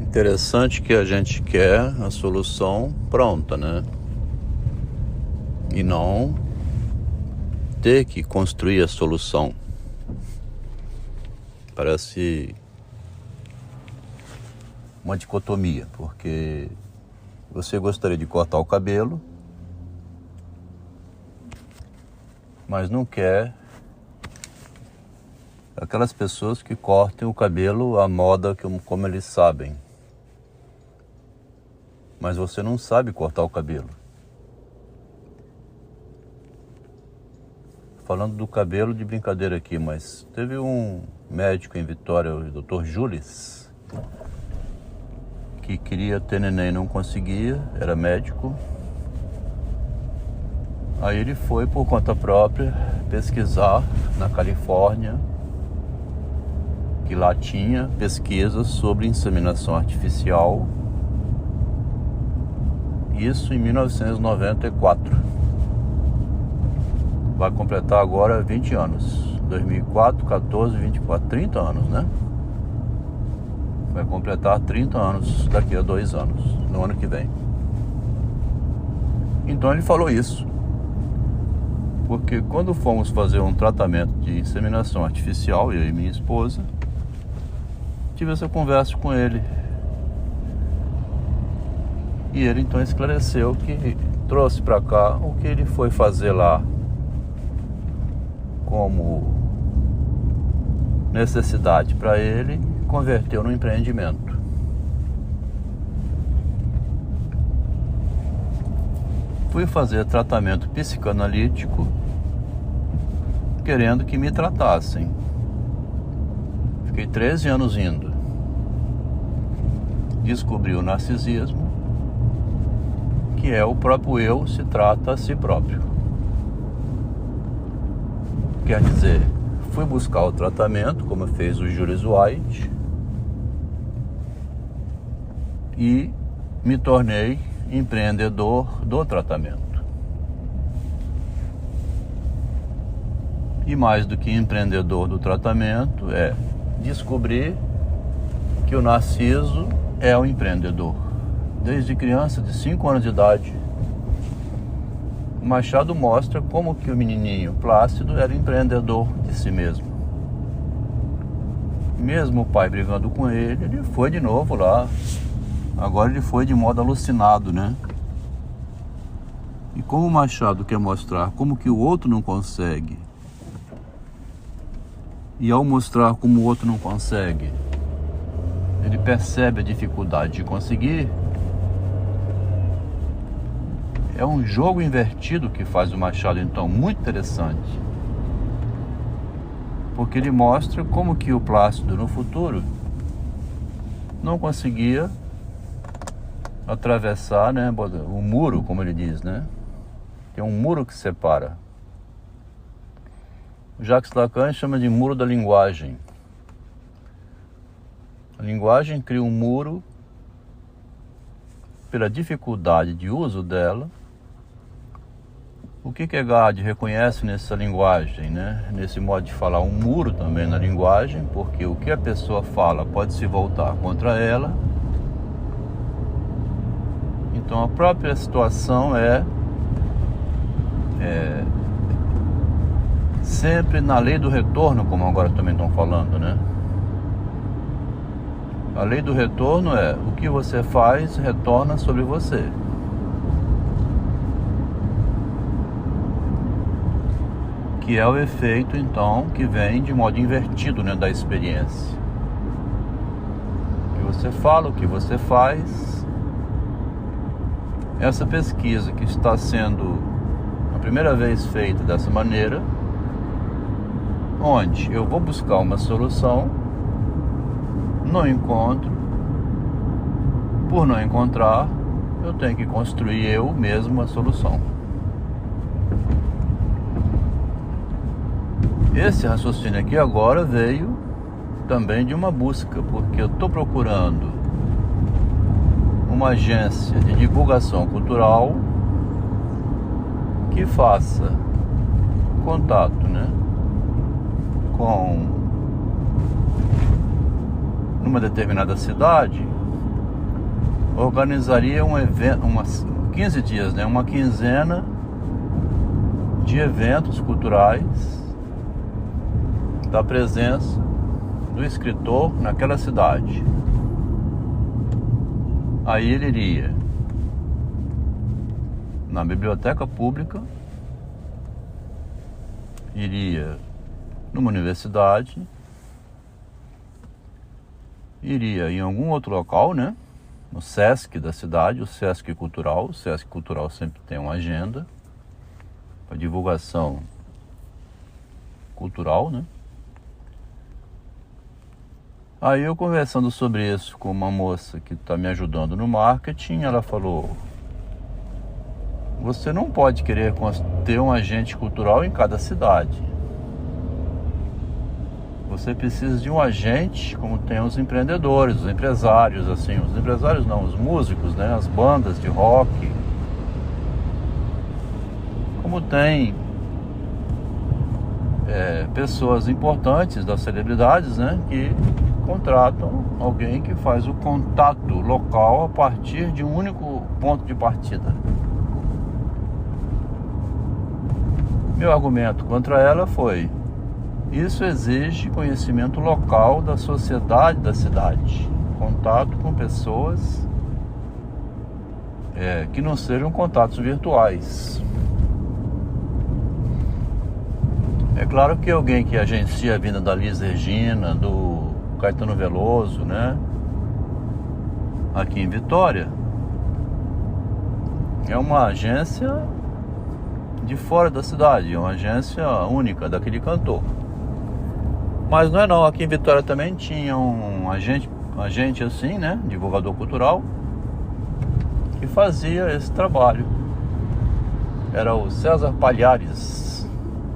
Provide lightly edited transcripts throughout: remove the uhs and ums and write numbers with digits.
Interessante que a gente quer a solução pronta, né? E não ter que construir a solução. Parece uma dicotomia, porque você gostaria de cortar o cabelo, mas não quer aquelas pessoas que cortem o cabelo à moda como eles sabem. Mas você não sabe cortar o cabelo. Falando do cabelo de brincadeira aqui, mas teve um médico em Vitória, o Dr. Jules, que queria ter neném, não conseguia, era médico. Aí ele foi por conta própria pesquisar na Califórnia, que lá tinha pesquisas sobre inseminação artificial. Isso em 1994. Vai completar agora 20 anos. 2004, 14, 24, 30 anos, né? Vai completar 30 anos daqui a 2 anos, no ano que vem. Então ele falou isso. Porque quando fomos fazer um tratamento de inseminação artificial, eu e minha esposa, tive essa conversa com ele. E ele então esclareceu que trouxe para cá o que ele foi fazer lá como necessidade para ele, converteu no empreendimento. Fui fazer tratamento psicanalítico querendo que me tratassem. Fiquei 13 anos indo. Descobri o narcisismo, que é o próprio eu se trata a si próprio. Quer dizer, fui buscar o tratamento, como fez o Julius White, e me tornei empreendedor do tratamento. E mais do que empreendedor do tratamento, é descobrir que o Narciso é o empreendedor. Desde criança, de 5 anos de idade, o Machado mostra como que o menininho Plácido era empreendedor de si mesmo. Mesmo o pai brigando com ele foi de novo lá. Agora ele foi de modo alucinado, né? E como o Machado quer mostrar como que o outro não consegue, e ao mostrar como o outro não consegue, ele percebe a dificuldade de conseguir. É um jogo invertido que faz o Machado, então, muito interessante. Porque ele mostra como que o Plácido, no futuro, não conseguia atravessar, né, o muro, como ele diz, né? Tem um muro que separa. O Jacques Lacan chama de muro da linguagem. A linguagem cria um muro pela dificuldade de uso dela. O que Kierkegaard reconhece nessa linguagem, né? Nesse modo de falar, um muro também na linguagem, porque o que a pessoa fala pode se voltar contra ela. Então a própria situação é sempre na lei do retorno, como agora também estão falando, né? A lei do retorno é o que você faz retorna sobre você. Que é o efeito, então, que vem de modo invertido, né, da experiência. O que você fala, o que você faz. Essa pesquisa que está sendo a primeira vez feita dessa maneira, onde eu vou buscar uma solução, não encontro, por não encontrar, eu tenho que construir eu mesmo a solução. Esse raciocínio aqui agora veio também de uma busca, porque eu estou procurando uma agência de divulgação cultural que faça contato, né, com numa determinada cidade organizaria um evento, umas 15 dias, né? Uma quinzena de eventos culturais da presença do escritor naquela cidade. Aí ele iria na biblioteca pública, iria numa universidade, iria em algum outro local, né? No Sesc da cidade, o Sesc Cultural. O Sesc Cultural sempre tem uma agenda para divulgação cultural, né? Aí eu conversando sobre isso com uma moça que está me ajudando no marketing, ela falou: você não pode querer ter um agente cultural em cada cidade. Você precisa de um agente, como tem os empreendedores, os empresários, assim, os empresários não, os músicos, né, as bandas de rock. Como tem pessoas importantes das celebridades, né, que contratam alguém que faz o contato local a partir de um único ponto de partida. Meu argumento contra ela foi: isso exige conhecimento local da sociedade da cidade, contato com pessoas que não sejam contatos virtuais. É claro que alguém que agencia a vinda da Liz Regina, do Caetano Veloso, né, aqui em Vitória, é uma agência de fora da cidade, é uma agência única daquele cantor. Mas não é não, aqui em Vitória também tinha um agente assim, né, divulgador cultural, que fazia esse trabalho. Era o César Palhares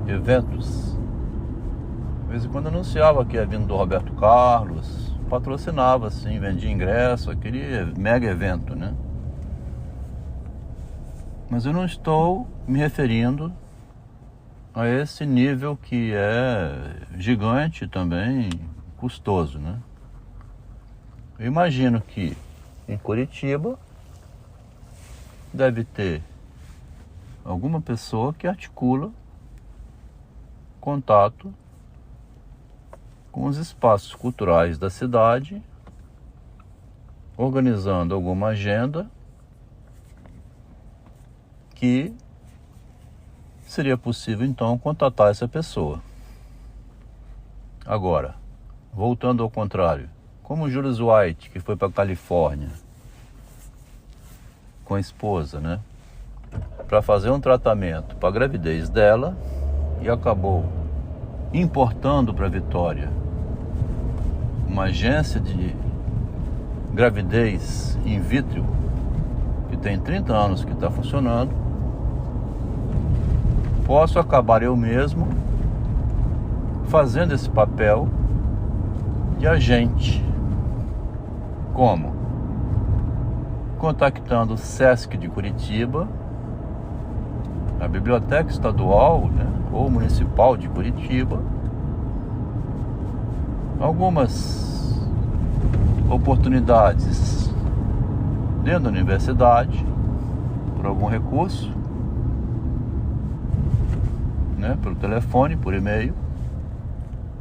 Eventos. De vez em quando anunciava que ia vindo do Roberto Carlos, patrocinava assim, vendia ingresso, aquele mega evento, né? Mas eu não estou me referindo a esse nível que é gigante também, custoso, né? Eu imagino que em Curitiba deve ter alguma pessoa que articula contato com os espaços culturais da cidade, organizando alguma agenda que seria possível então contatar essa pessoa. Agora, voltando ao contrário, como o Julius White, que foi para a Califórnia com a esposa, né, para fazer um tratamento para a gravidez dela, e acabou importando para Vitória uma agência de gravidez in vitro que tem 30 anos que está funcionando, posso acabar eu mesmo fazendo esse papel de agente. Como? Contactando o Sesc de Curitiba, a Biblioteca Estadual, né, ou Municipal de Curitiba, algumas oportunidades dentro da universidade, por algum recurso, né, pelo telefone, por e-mail,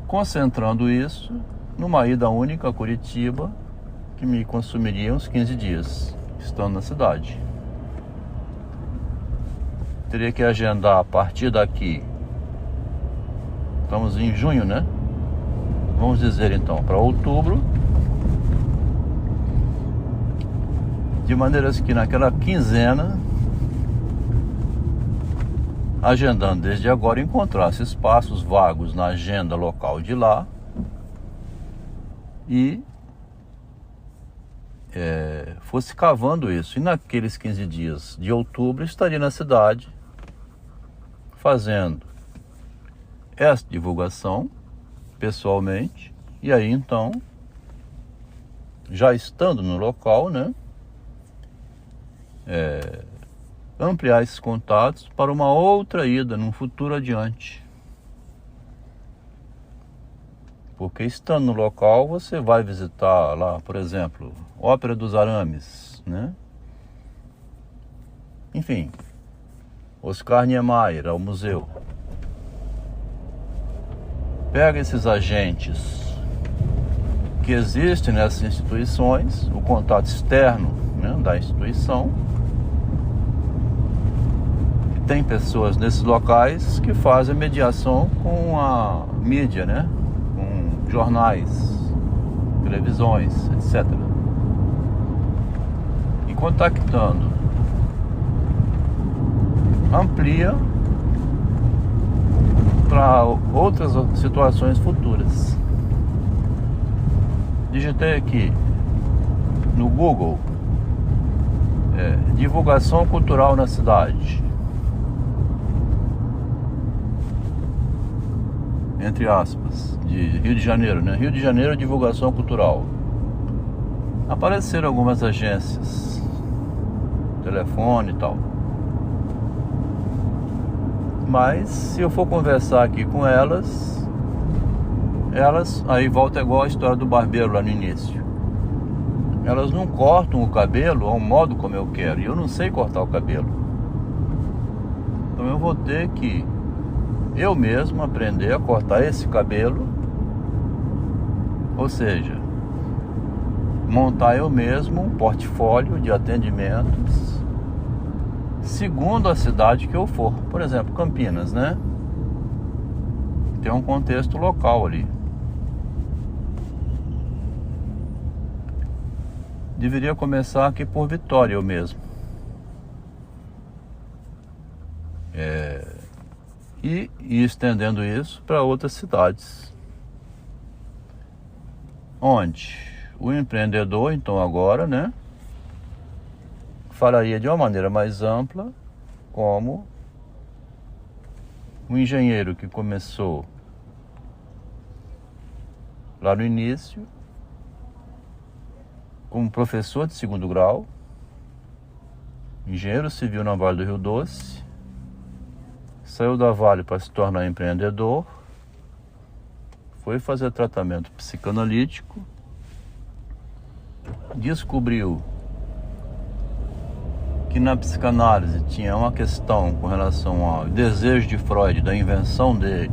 concentrando isso numa ida única a Curitiba, que me consumiria uns 15 dias, estando na cidade. Teria que agendar a partir daqui. Estamos em junho, né? Vamos dizer então para outubro, de maneiras que naquela quinzena, agendando desde agora, encontrasse espaços vagos na agenda local de lá e fosse cavando isso. E naqueles 15 dias de outubro estaria na cidade fazendo essa divulgação pessoalmente, e aí então, já estando no local, né, ampliar esses contatos para uma outra ida num futuro adiante. Porque estando no local, você vai visitar lá, por exemplo, Ópera dos Arames, né? Enfim, Oscar Niemeyer, ao museu. Pega esses agentes que existem nessas instituições, o contato externo, né, da instituição. E tem pessoas nesses locais que fazem mediação com a mídia, né, com jornais, televisões, etc. E contactando, amplia para outras situações futuras. Digitei aqui no Google divulgação cultural na cidade, entre aspas, de Rio de Janeiro, né? Rio de Janeiro, divulgação cultural. Apareceram algumas agências, telefone e tal. Mas se eu for conversar aqui com elas, aí volta igual a história do barbeiro lá no início. Elas não cortam o cabelo ao modo como eu quero, e eu não sei cortar o cabelo. Então eu vou ter que eu mesmo aprender a cortar esse cabelo, ou seja, montar eu mesmo um portfólio de atendimentos segundo a cidade que eu for. Por exemplo, Campinas, né? Tem um contexto local ali. Deveria começar aqui por Vitória eu mesmo. E ir estendendo isso para outras cidades. Onde o empreendedor, então agora, né, falaria de uma maneira mais ampla, como um engenheiro que começou lá no início, como professor de 2º grau, engenheiro civil na Vale do Rio Doce, saiu da Vale para se tornar empreendedor, foi fazer tratamento psicanalítico, descobriu que na psicanálise tinha uma questão com relação ao desejo de Freud, da invenção dele,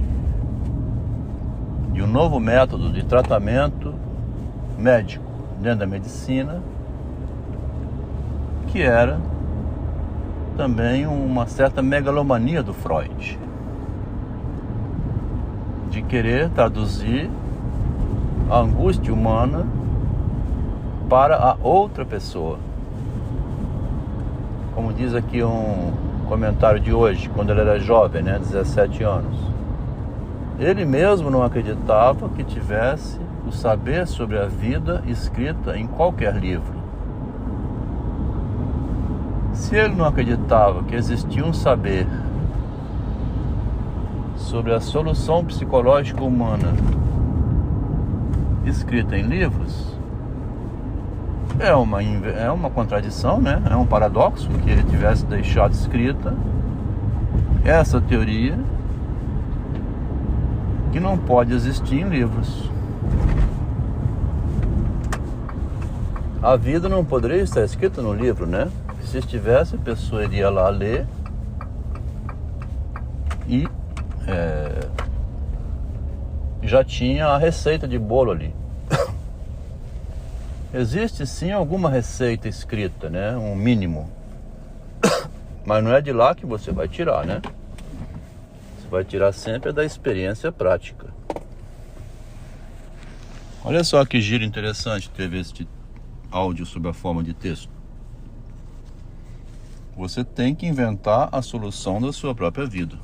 de um novo método de tratamento médico dentro da medicina, que era também uma certa megalomania do Freud, de querer traduzir a angústia humana para a outra pessoa. Como diz aqui um comentário de hoje, quando ele era jovem, né, 17 anos. Ele mesmo não acreditava que tivesse o saber sobre a vida escrita em qualquer livro. Se ele não acreditava que existia um saber sobre a solução psicológica humana escrita em livros, é uma contradição, né? É um paradoxo que ele tivesse deixado escrita essa teoria que não pode existir em livros. A vida não poderia estar escrita no livro, né? Se estivesse, a pessoa iria lá ler e já tinha a receita de bolo ali. Existe sim alguma receita escrita, né? Um mínimo. Mas não é de lá que você vai tirar, né? Você vai tirar sempre da experiência prática. Olha só que giro interessante teve este áudio sob a forma de texto. Você tem que inventar a solução da sua própria vida.